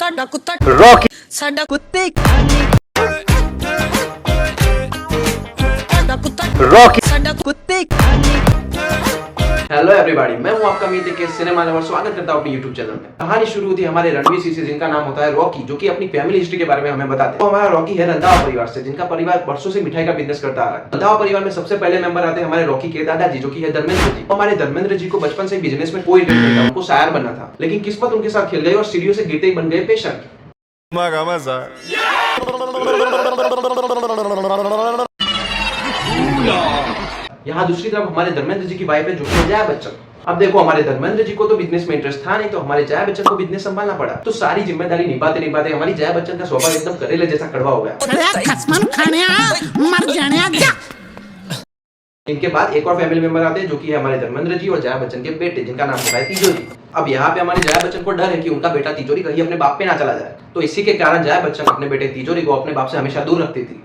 साडा कुत्ता रॉकी साडा कुत्ते साडा कुत्ता रॉकी साडा कुत्ते। हेलो एवरीबॉडी, मैं हूं आपका अमित के सिनेमा लवर। स्वागत करता हूं अपने यूट्यूब चैनल में। कहानी शुरू होती है हमारे रणवीर सिंह से, जिनका नाम होता है रॉकी, जो कि अपनी फैमिली हिस्ट्री के बारे में हमें बताते हैं। तो हमारा रॉकी है रंधावा परिवार से, जिनका परिवार वर्षों से मिठाई का बिजनेस करता आ रहा है। रंधावा परिवार में सबसे पहले मेंबर आते हैं हमारे रॉकी के दादाजी, जो कि है धर्मेंद्र जी। हमारे धर्मेंद्र जी को बचपन से बिजनेस में कोई इंटरेस्ट नहीं था, उनको शायर बनना था, लेकिन किस्मत उनके साथ खेल गई और सीढ़ियों से गिरते ही बन गए पेशेंट। यहाँ दूसरी तरफ हमारे धर्मेंद्र जी की वाइफ है, जो कि जया बच्चन। अब देखो, हमारे धर्मेंद्र जी को तो बिजनेस में इंटरेस्ट था नहीं, तो हमारे जया बच्चन को बिजनेस संभालना पड़ा। तो सारी जिम्मेदारी निभाते निभाते हमारी जया बच्चन का स्वभाव एकदम करेले जैसा कड़वा हो गया। इनके बाद एक और फैमिली मेंबर आते हैं, जो कि है हमारे धर्मेंद्र जी और जया बच्चन के बेटे, जिनका नाम होता है तिजोरी। अब यहाँ पे हमारे जया बच्चन को डर है कि उनका बेटा तिजोरी कहीं अपने बाप पे ना चला जाए, तो इसी के कारण जया बच्चन अपने बेटे तिजोरी को अपने बाप से हमेशा दूर रखती थी।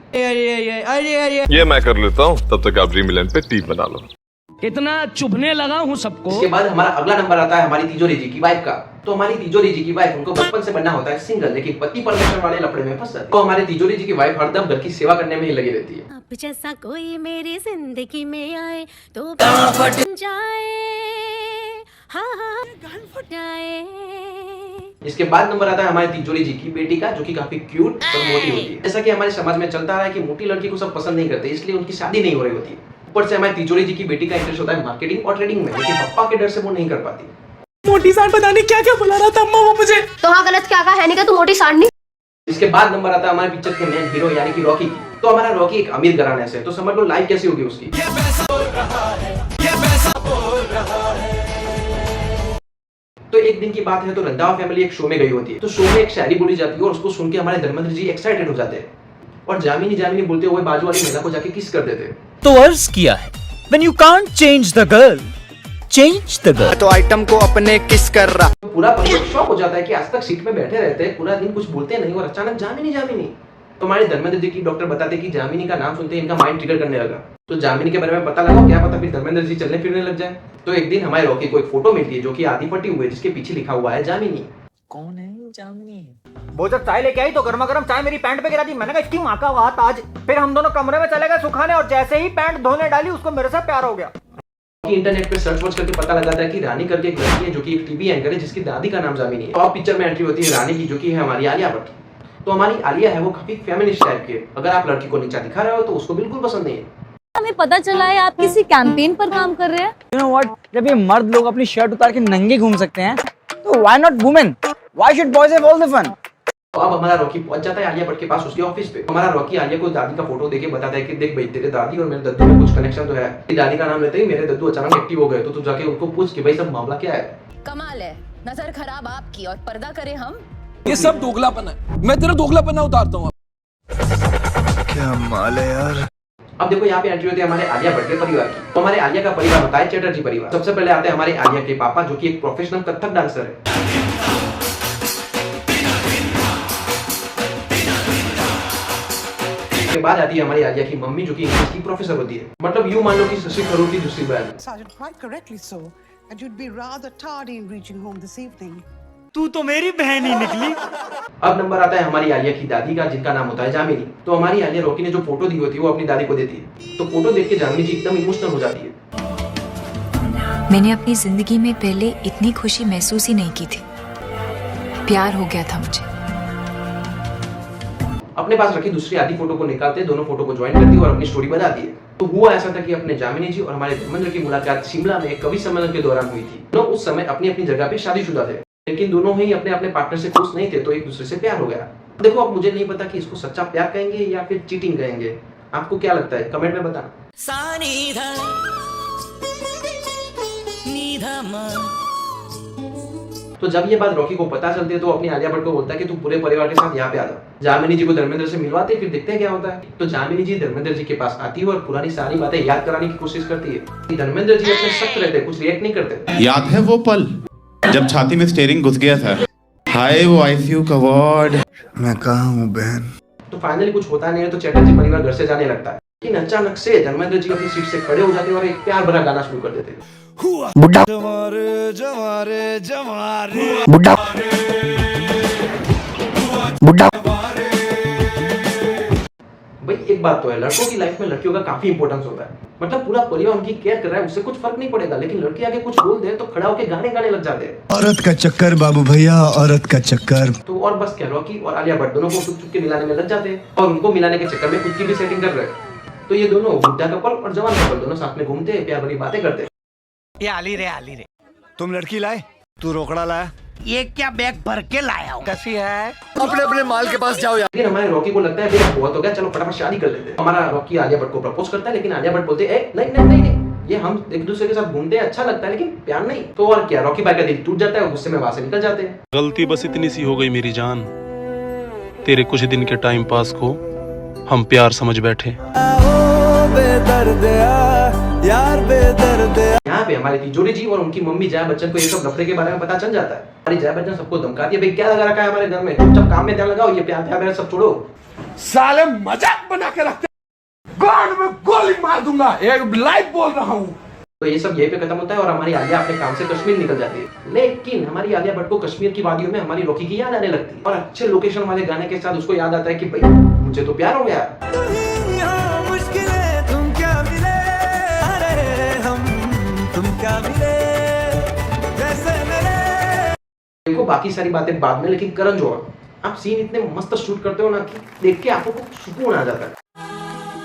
ये मैं कर लेता हूँ, तब तक आप ड्रीम इलैंड पे टीम बना लो। इतना चुभने लगा हूँ सबको। इसके बाद हमारा अगला नंबर आता है हमारी तिजोरी जी की वाइफ का। तो हमारी तिजोरी जी की वाइफ, उनको बचपन से बनना होता है सिंगल, लेकिन पति परमेश्वर वाले लफड़े में फंस जाती है। तो हमारे तिजोरी जी की वाइफ हरदम घर की सेवा करने में ही लगी रहती है। अब जैसा कोई मेरी जिंदगी में आए तो फट जाए, हाँ हाँ फट जाए। इसके बाद नंबर आता है हमारे तिजोरी जी की बेटी का, जो कि काफी क्यूट और मोटी होती है। जैसा कि हमारे समाज में चलता रहा है कि मोटी लड़की को सब पसंद नहीं करते, इसलिए उनकी शादी नहीं हो रही होती। ऊपर से हमारी तिजोरी जी की बेटी का इंटरेस्ट होता है मार्केटिंग और ट्रेडिंग में, लेकिन पापा के डर से वो नहीं कर पाती। मोटी सांड पता नहीं क्या क्या बुला रहा था अम्मा वो मुझे। तो हाँ, गलत क्या कहा है, नहीं का तू मोटी सांड नहीं। इसके बाद नंबर आता है हमारे पिक्चर के मेन हीरो यानी कि रॉकी की। तो हमारा रॉकी एक अमीर घराने से, तो समझ लो लाइफ कैसी होगी उसकी। तो एक दिन की बात है, तो रंधावा फैमिली एक शो में गई होती है। तो शो में एक शायरी बोली जाती है और उसको सुन के हमारे धर्मेंद्र जी एक्साइटेड हो जाते हैं और जामिनी जामिनी बोलते हुए बाजू वाली महिला को जाके किस कर देते हैं। तो अर्ज किया है, when you can't change the girl, change the girl। तो आइटम को अपने किस कर रहा। पूरा परिवार शॉक हो जाता है कि आज तक सीट में बैठे रहते हैं, पूरा दिन कुछ बोलते नहीं और अचानक जामिनी जामिनी। तो हमारे धर्मेंद्र जी की डॉक्टर बताते कि जामिनी का नाम सुनते ही इनका माइंड ट्रिगर करने लगा। तो जामिनी के बारे में पता लगा, क्या पता फिर धर्मेंद्र जी चलने फिरने लग जाए। तो एक दिन हमारे रॉकी को एक फोटो मिलती है, जो कि आधी फटी हुई है, जिसके पीछे लिखा हुआ है जामिनी। कौन है जामिनी? वो जब चाय लेके आई तो गर्मा गर्म चाय मेरी पैंट पे गिरा दी। मैंने कहा इसकी माँ का बात आज। फिर हम दोनों कमरे में चले गए सुखाने, और जैसे ही पैंट धोने डाली उसको मेरे से प्यार हो गया। इंटरनेट पे सर्च वर्च करके पता लगाता है कि रानी करके एक लड़की है, जो कि एक टीवी एंकर है, जिसकी दादी का नाम जामिनी है। और पिक्चर में एंट्री होती है रानी की, जो कि है हमारी आलिया भट्ट। तो हमारी आलिया है वो काफी फेमिनिस्ट टाइप की है। अगर आप लड़की को नीचा दिखा रहे हो तो उसको बिल्कुल पसंद नहीं है। हमें पता चला है आप किसी कैंपेन पर काम कर रहे हैं। You know what? जब ये मर्द लोग अपनी शर्ट उतार के नंगे घूम सकते हैं, तो why not women? Why should boys have all the fun? तो अब हमारा रॉकी पहुंच जाता है आलिया भट्ट के पास उसके ऑफिस पे। हमारा रॉकी आलिया को दादी का फोटो देके बताता है कि देख भाई, तेरे दादी और मेरे दद्दू में कुछ कनेक्शन तो है। दादी का नाम लेते ही मेरे दद्दू अचानक एक्टिव हो गए। तो तू जाके उनको पूछ कि भाई सब मामला क्या है। कमाल है, नजर खराब आपकी और पर्दा करे हम। ये सब दोगलापन है, मैं तेरा दोगलापन उतारता हूँ। क्या माल है यार। अब देखो, यहाँ पे एंट्री होती है हमारे आलिया भट्ट के परिवार की। तो हमारे आलिया का परिवार होता है चैटर्जी परिवार। सबसे पहले आते हैं हमारे आलिया के पापा, जो कि एक प्रोफेशनल कथक डांसर है। के बाद आती है हमारी आलिया की मम्मी, जो कि इंग्लिश की प्रोफेसर होती है। मतलब यूं मान लो कि शशि थरूर की दूसरी बहन। Sergeant, quite correctly so. And you'd be rather tardy in reaching home this evening. तू तो मेरी बहन ही निकली। अब नंबर आता है हमारी आलिया की दादी का, जिनका नाम होता है जामिनी। तो हमारी आलिया रॉकी ने जो फोटो दी होती है वो अपनी दादी को देती है। तो फोटो देख के जामिनी जी एकदम इमोशनल हो जाती है। मैंने अपनी जिंदगी में पहले इतनी खुशी महसूस ही नहीं की थी। प्यार हो गया था मुझे। अपने पास रखी दूसरी आधी फोटो को निकालते, दोनों फोटो को ज्वाइन करती है और अपनी स्टोरी बताती है। तो हुआ ऐसा था कि अपने जामिनी जी और हमारे धर्मेंद्र की मुलाकात शिमला में कवि सम्मेलन के दौरान हुई थी। दोनों उस समय अपनी अपनी जगह पे शादीशुदा थे, लेकिन दोनों ही अपने अपने पार्टनर से खुश नहीं थे, तो एक दूसरे से प्यार हो गया। देखो, अब मुझे नहीं पता कि इसको सच्चा प्यार कहेंगे या फिर चीटिंग कहेंगे। आपको क्या लगता है, कमेंट में बताना। तो जब ये बात रॉकी को पता चलती है, तो अपनी आलिया भट्ट को बोलता है कि तू पूरे परिवार के साथ यहाँ पे आ जा। जामिनी जी को धर्मेंद्र से मिलवाते, फिर देखते हैं क्या होता है। तो जामिनी जी धर्मेंद्र जी के पास आती है और पुरानी सारी बातें याद कराने की कोशिश करती है। धर्मेंद्र जी अपने सख्त रहते, कुछ रिएक्ट नहीं करते। याद है वो पल जब छाती में स्टीयरिंग घुस गया था? हाय वो आईसीयू का वार्ड। मैं कहाँ हूँ बहन। तो फाइनली कुछ होता नहीं है, तो चैटर्जी परिवार घर से जाने लगता है। लेकिन अचानक से धर्मेंद्र जी अपनी सीट से खड़े हो जाते हैं और एक प्यार भरा गाना शुरू कर देते हैं। बुड्ढा बुड्ढा। भाई एक बात तो है, लड़कों की लाइफ में लड़कियों का काफी इंपॉर्टेंस होता है। मतलब पूरा परिवार उनकी केयर कर रहा है, उससे कुछ फर्क नहीं पड़ेगा, लेकिन लड़की आगे कुछ बोल दे तो खड़ा होकर गाने गाने लग जाते हैं। औरत का चक्कर बाबू भैया, औरत का चक्कर। तो और बस क्या, रॉकी और आलिया भट्ट दोनों को चुप चुप के मिलाने में लग जाते हैं और उनको मिलाने के चक्कर में खुद की भी सेटिंग कर रहे हैं। तो ये दोनों बुढ़ा कपल और जवान कपल दोनों साथ में घूमते हैं, प्यार भरी बातें करते हैं। ये आली रे तुम लड़की लाए, तू रोकड़ा लाया, ये क्या बैग भर के लाया हूँ। कैसी है? अपने अपने माल के पास जाओ यार। लेकिन हमारे रॉकी को लगता है भैया बहुत हो गया, चलो फटाफट शादी कर लेते हैं। हमारा रॉकी आलिया भट्ट को प्रपोज करता है, लेकिन आलिया भट्ट बोलते हैं नहीं नहीं नहीं नहीं, ये हम एक दूसरे के साथ घूमते हैं, अच्छा लगता है, लेकिन प्यार नहीं। तो और क्या, रॉकी भाई का दिल टूट जाता है और गुस्से में वहां से निकल जाते हैं। गलती बस इतनी सी हो गई मेरी जान, तेरे कुछ दिन के टाइम पास को हम प्यार समझ बैठे। यहाँ पे हमारी तिजोरी जी और उनकी मम्मी जया बच्चन को ये सब लफड़े के बारे में पता चल जाता है। हमारी जया बच्चन सबको धमकाती है, भाई क्या लगा रखा है हमारे घर में, चुपचाप काम में ध्यान लगाओ, ये प्यार प्यार सब छोड़ो। साले मजाक बना के रखते, गांड में गोली मार दूंगा, एक लाइव बोल रहा हूँ। तो ये सब यहीं पे खत्म होता है और हमारी आलिया अपने काम से कश्मीर निकल जाती है। लेकिन हमारी आलिया भट्ट को कश्मीर की वादियों में हमारी रॉकी की याद आने लगती है और अच्छे लोकेशन वाले गाने के साथ उसको याद आता है कि भाई मुझे तो प्यार हो गया। देखो बाकी सारी बातें बाद में, लेकिन करण जौहर आप सीन इतने मस्त शूट करते हो ना कि देख के आपको सुकून आ जाता है।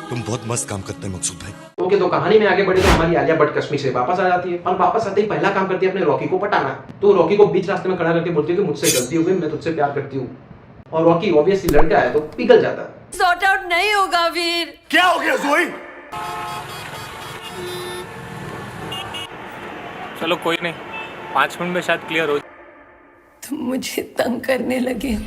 तुम बहुत मस्त काम करते हैं मकसूद भाई। ओके, तो कहानी में आगे बढ़े तो हमारी आलिया भट्ट कश्मीर से वापस आ जाती है और वापस आते ही पहला काम करती है अपने रॉकी को पटाना। तो रॉकी को बीच रास्ते में खड़ा करके बोलती है कि मुझसे गलती हो गई, मैं तुझसे प्यार करती हूँ। और रॉकी ऑब्वियसली लड़का है तो पिघल जाता है। सॉर्ट आउट नहीं होगा वीर। क्या हो गया जोई? चलो कोई नहीं, 5 मिनट में शायद क्लियर हो। तुम मुझे तंग करने लगे।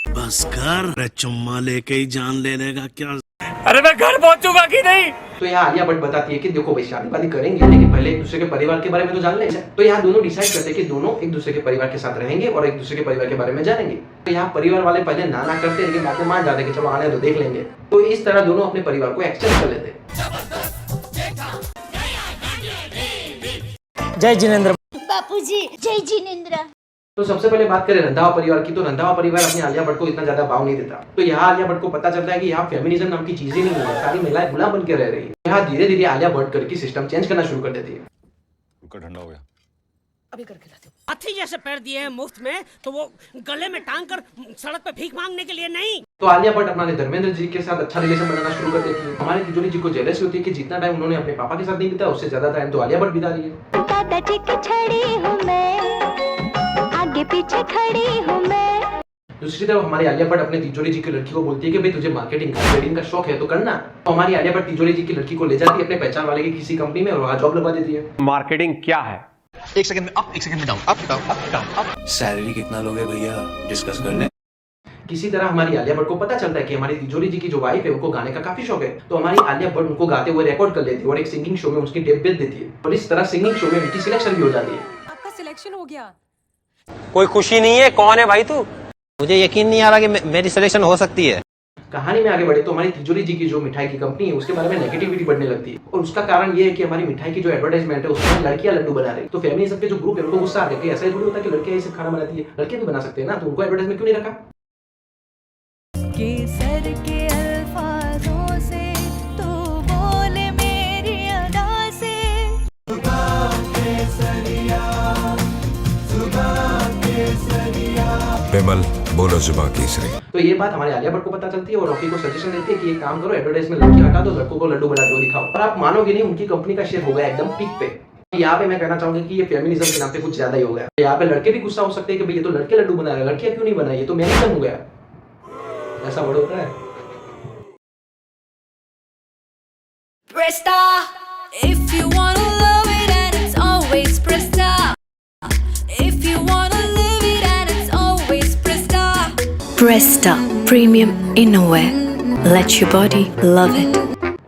बस कर, चुम्मा लेके ही जान ले लेगा क्या? अरे मैं घर पहुंचूंगा कि नहीं? तो यहाँ आलिया भट्ट बताती है कि देखो भाई शादी वादी करेंगे, लेकिन पहले एक दूसरे के परिवार के बारे में तो जान ले। तो यहाँ दोनों डिसाइड करते हैं कि दोनों एक दूसरे के परिवार के साथ रहेंगे और एक दूसरे के परिवार के बारे में जानेंगे। तो यहाँ परिवार वाले पहले ना करते हैं, लेकिन बाद में मान जाते हैं कि चलो आने दो, देख लेंगे। तो इस तरह दोनों अपने परिवार को एक्सचेंज कर लेते हैं। जय जिनेंद्र बापूजी जय जिनेंद्र। तो सबसे पहले बात करें रंधावा परिवार की, तो रंधावा परिवार अपनी आलिया भट्ट को इतना ज्यादा भाव नहीं देता। तो यहाँ आलिया भट्ट को पता चलता है कि यहाँ फेमिनिज्म नाम की चीज ही नहीं है, सारी महिलाएं गुलाम बन के रह रही है। यहाँ धीरे धीरे आलिया भट्ट करके सिस्टम चेंज करना शुरू कर देती है। ठंडा हो गया, अभी करके लाती हूँ। हाथी जैसे पैर दिए हैं मुफ्त में, तो वो गले में टांग कर सड़क पे भीख मांगने के लिए नहीं। तो आलिया भट्ट अपने धर्मेंद्र जी के साथ अच्छा रिलेशन बनाना शुरू कर देती है। हमारे तिजोरी जी को जेलस होती है कि जितना टाइम उन्होंने अपने पापा के साथ नहीं बिताया, उससे ज्यादा टाइम तो आलिया भट्ट बिता रही है। दादाजी की छड़ी हूँ मैं, आगे पीछे खड़ी हूँ मैं। दूसरी तरफ हमारी आलिया भट्ट अपने तिजोरी जी की लड़की को बोलती है कि भाई तुझे मार्केटिंग का ट्रेडिंग का शौक है तो करना। तो हमारी आलिया भट्ट तिजोरी जी की लड़की को ले जाती है अपने पहचान वाले की किसी कंपनी में और वहाँ जॉब लगवा देती है। मार्केटिंग क्या है? एक सेकंड में अप, एक सेकंड में down, up down up down up. Salary कितना लोगे भैया, डिस्कस कर ले। किसी तरह हमारी आलिया भट्ट को पता चलता है कि हमारी तिजोरी जी की जो वाइफ है उनको गाने का काफी शौक है। तो हमारी आलिया भट्ट उनको गाते हुए रिकॉर्ड कर लेती है और एक सिंगिंग शो में उसकी टेप बेच देती है और इस तरह सिंगिंग शो में उनकी सिलेक्शन भी हो जाती है। आपका सिलेक्शन हो गया। कोई खुशी नहीं है? कौन है भाई तू? मुझे यकीन नहीं आ रहा कि मेरी सिलेक्शन हो सकती है। कहानी में आगे बढ़े तो हमारी तिजोरी जी की जो मिठाई की कंपनी है उसके बारे में नेगेटिविटी बढ़ने लगती है और उसका कारण ये है कि हमारी मिठाई की जो एडवर्टाइजमेंट है उसमें लड़कियां लड्डू बना रही है। तो फेमिनिज्म के जो ग्रुप है उनको गुस्सा आ गया कि ऐसा ही थोड़ी होता है कि लड़कियां ये सब खाना बनाती है, लड़के भी बना सकते हैं ना, तो उनको एडवर्टाइजमेंट क्यों नहीं रखा? केसर के अल्फाजों से तू बोले मेरी अदा से। विमल बोलो जुबान केसरी। तो ये बात हमारे आलिया भट्ट को पता चलती है और रॉकी को सजेशन देती है कि ये काम करो, एडवर्टाइजमेंट लड़की हटा दो, लड़कों को लड्डू बनाते हुए दिखाओ। और आप मानोगे नहीं, उनकी कंपनी का शेयर हो गया एकदम पीक पे। यहाँ पे मैं कहना चाहूंगा कि ये फेमिनिज्म के नाम पे कुछ ज्यादा ही हो गया। यहाँ पे लड़के भी गुस्सा हो सकते हैं कि भाई ये तो लड़के लड्डू बना रहे हैं, लड़कियां क्यों नहीं बनाई, ये तो फेमिनिज्म हो गया। ऐसा वर्ड होता है। Presta, if you wanna love it and it's always Presta. If you wanna live it and it's always Presta. Presta Premium Innerwear. Let your body love it.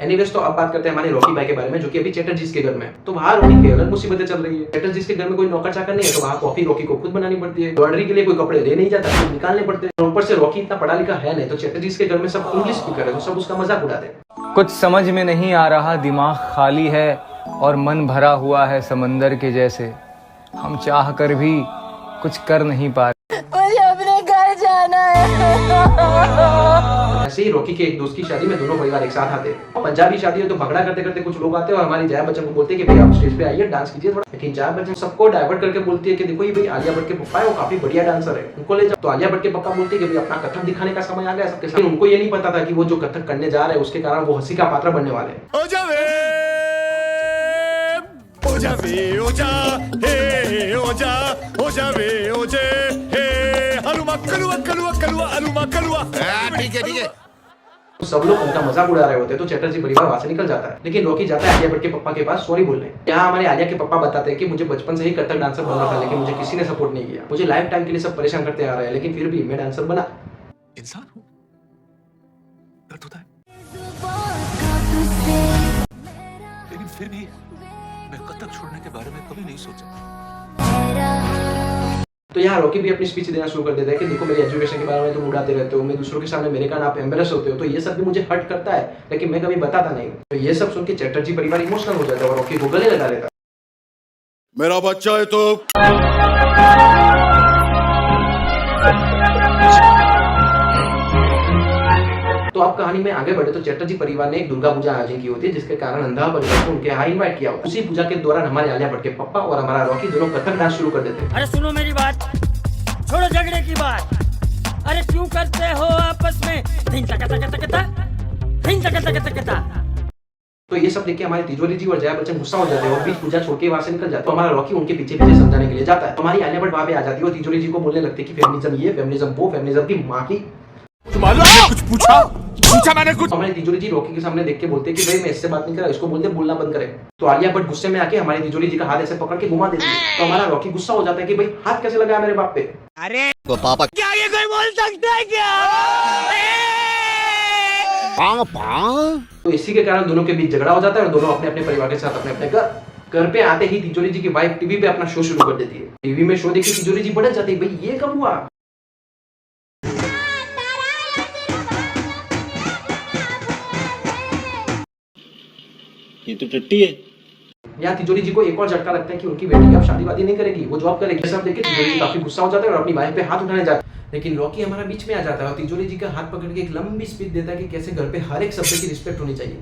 Anyways तो अब बात करते हैं हमारे रॉकी भाई के बारे में, जो कि अभी चैटर्जी के घर में है। तो वहाँ रॉकी की अलग मुसीबतें चल रही है। चैटर्जी के घर में कोई नौकर चाकर नहीं है, तो वहाँ कॉफी रॉकी को खुद बनानी पड़ती है। लॉन्ड्री के लिए कोई कपड़े ले नहीं जाता, तो निकालने पड़ते हैं। ऊपर से रॉकी इतना पढ़ा लिखा है नहीं, तो चैटर्जी के घर में सब इंग्लिश स्पीकर है, तो सब उसका मजाक उड़ाते हैं। कुछ समझ में नहीं आ रहा, दिमाग खाली है और मन भरा हुआ है समंदर के जैसे। हम चाह कर भी कुछ कर नहीं पा रहे। वैसे ही रॉकी के एक दोस्त की शादी में दोनों परिवार एक साथ आते हैं। और पंजाबी शादी है तो भगड़ा करते करते कुछ लोग आते हैं और हमारी जया बच्चन को बोलते हैं कि भाई आप स्टेज पे आइए डांस कीजिए थोड़ा। लेकिन जया बच्चन सबको डाइवर्ट करके बोलती है कि देखो ये भाई आलिया भट्ट के पप्पा है, वो काफी बढ़िया डांसर है, उनको ले जाओ। तो आलिया भट्ट के पप्पा बोलते हैं कि भाई अपना कथक दिखाने का समय आ गया सबके साथ। उनको ये नहीं पता था कि वो जो कथक करने जा रहे हैं उसके कारण वो हंसी का पात्र बनने वाले हैं। सब लोग उनका मजाक उड़ा रहे होते हैं तो चटर्जी परिवार वहां से निकल जाता है। लेकिन रॉकी जाता है आलिया भट्ट के पप्पा के पास सॉरी बोलने। यहाँ हमारे आलिया के पप्पा बताते हैं कि मुझे बचपन से ही कथक डांसर बनना था, लेकिन मुझे किसी ने सपोर्ट नहीं किया। मुझे लाइफ टाइम के लिए सब परेशान करते आ रहे हैं, लेकिन फिर भी मैं डांसर बना। इंसान हूँ, दर्द होता है, लेकिन फिर भी मैं कथक छोड़ने के बारे में कभी नहीं सोचा। तो यहाँ रॉकी भी अपनी स्पीच देना शुरू कर देता है कि देखो मेरी एजुकेशन के बारे में तुम उड़ाते रहते हो, मैं दूसरों के सामने मेरे कारण आप एम्बेरस होते हो, तो ये सब भी मुझे हर्ट करता है, लेकिन मैं कभी बताता नहीं। तो ये सब सुन के चटर्जी परिवार इमोशनल हो जाता है और रॉकी को गले लगा लेता है। मेरा बच्चा है तो तो अब कहानी में आगे बढ़े तो चटर्जी परिवार ने एक दुर्गा पूजा आयोजन की होती है, जिसके कारण अंधा परिवार को उनके यहाँ इनवाइट किया होता है। उसी पूजा के दौरान हमारे आलिया भट्ट के पप्पा और हमारा रॉकी दोनों कथक डांस शुरू कर देते हैं। अरे सुनो मेरी बात, छोड़ो झगड़े की बात। अरे क्यों करते हो आपस में तो ये सब देख के हमारे तिजोरी जी और जया बच्चन गुस्सा हो जाते हैं और बीच पूजा छोड़ के वहां से निकल जाते हैं। तो हमारा रॉकी उनके पीछे पीछे समझाने के लिए जाता है। हमारी आलिया भट्ट वहां पे आ जाती है और तिजोरी जी को बोलने लगती है कि फेमिनिज्म ये, फेमिनिज्म वो, फेमिनिज्म की माँ की। कुछ पूछा मैंने कुछ। हमारे तिजोरी जी रॉकी के सामने देख के बोलते हैं कि भाई मैं इससे बात नहीं कर रहा, इसको बोलते बोलना बंद करे। तो आलिया भट्ट गुस्से में आके हमारी तिजोरी जी का हाथ ऐसे पकड़ के घुमा देती है। तो हमारा रॉकी गुस्सा हो जाता है कि भाई हाथ कैसे लगाया मेरे बाप पे। अरे तो पापा क्या ये कोई बोल सकता है क्या? तो इसी के कारण दोनों के बीच झगड़ा हो जाता है और दोनों अपने अपने परिवार के साथ अपने अपने घर पे आते ही तिजोरी जी की वाइफ टीवी पे अपना शो शुरू कर देती है। टीवी में शो देख के तिजोरी जी भड़क जाती है, भाई ये कब हुआ। ये तो टट्टी है। यहाँ तिजोरी जी को एक और झटका लगता है कि उनकी बेटी अब शादी वादी नहीं करेगी, वो जॉब करेगी। सब देख के तिजोरी जी काफी गुस्सा हो जाता है और अपनी वाइफ पे हाथ उठाने जाता है। लेकिन रॉकी हमारा बीच में आ जाता है और तिजोरी जी का हाथ पकड़ के एक लंबी स्पीच देता है कि कैसे घर पे हर एक शब्द की रिस्पेक्ट होनी चाहिए।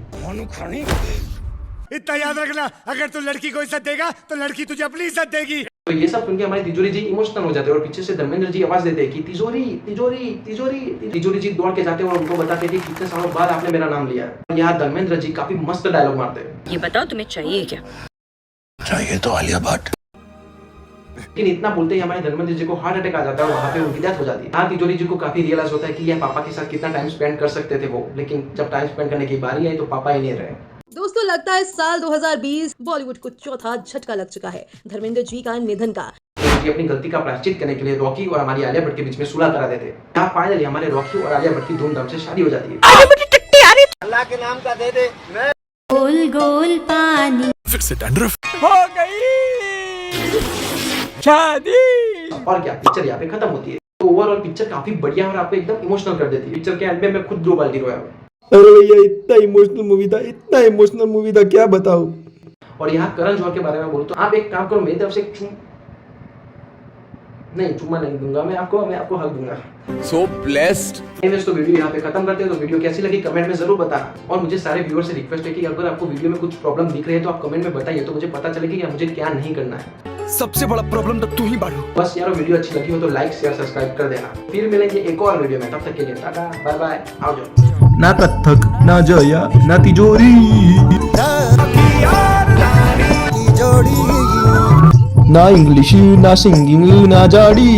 इतना याद रखना, अगर तू लड़की को इज्जत देगा तो लड़की तुझे अपनी इज्जत देगी। तो ये सब सुन के हमारे तिजोरी जी इमोशनल हो जाते हैं और पीछे से धर्मेंद्र जी आवाज देते हैं कि तिजोरी तिजोरी तिजोरी। तिजोरी जी दौड़ के जाते हैं और उनको बताते हैं कि कितने सालों बाद आपने मेरा नाम लिया है। यहाँ धर्मेंद्र जी काफी मस्त डायलॉग मारते हैं। ये बताओ तुम्हें चाहिए क्या? चाहिए तो आलिया भट्ट। लेकिन इतना बोलते ही हमारे धर्मेंद्र जी को हार्ट अटैक आ जाता है और वहाँ पे उनकी डेथ हो जाती है। यहाँ तिजोरी जी को काफी रियलाइज होता है कि यह पापा के साथ कितना टाइम स्पेंड कर सकते थे वो, लेकिन जब टाइम स्पेंड करने की बारी आई तो पापा ही नहीं रहे। दोस्तों लगता है साल 2020 बॉलीवुड को चौथा झटका लग चुका है धर्मेंद्र जी का निधन का। तो अपनी गलती का प्रायश्चित करने के लिए रॉकी और हमारी आलिया भट्ट के बीच में सुलह करा देते हैं। यहाँ फाइनली हमारे रॉकी और आलिया भट्ट की धूमधाम से शादी हो जाती है। अल्लाह के नाम का दे दे। गोल गोल पानी फिर से डैंड्रफ हो गई शादी। और क्या, पिक्चर यहाँ पे खत्म होती है। तो ओवरऑल पिक्चर काफी बढ़िया और आपको एकदम इमोशनल कर देती है। पिक्चर के एंड में मैं खुद 2 बाल्टी रोया। अरे भैया इतना इमोशनल मूवी था क्या बताऊं। और यहाँ करण जौहर के बारे में बोलूं तो आप एक काम करो, मेरी तरफ से एक चुम्मा नहीं दूंगा, मैं आपको हक दूंगा। So blessed. तो वीडियो यहाँ पे खत्म करते हैं। तो वीडियो कैसी लगी कमेंट में जरूर बताना। और मुझे सारे व्यूअर से रिक्वेस्ट है कि अगर आपको वीडियो में कुछ प्रॉब्लम दिख रही है तो आप कमेंट में बताइए, तो मुझे पता चलेगा कि मुझे क्या नहीं करना है। सबसे बड़ा प्रॉब्लम तो तू ही बाड़ू। बस यार वीडियो अच्छी लगी हो तो लाइक शेयर सब्सक्राइब कर देना। फिर मिलेंगे एक और वीडियो में, तब तक के लिए टाटा बाय बाय। आओ जाओ। ना कथक ना जया ना तिजोरी ना इंग्लिश ना सिंगिंग ना जाड़ी।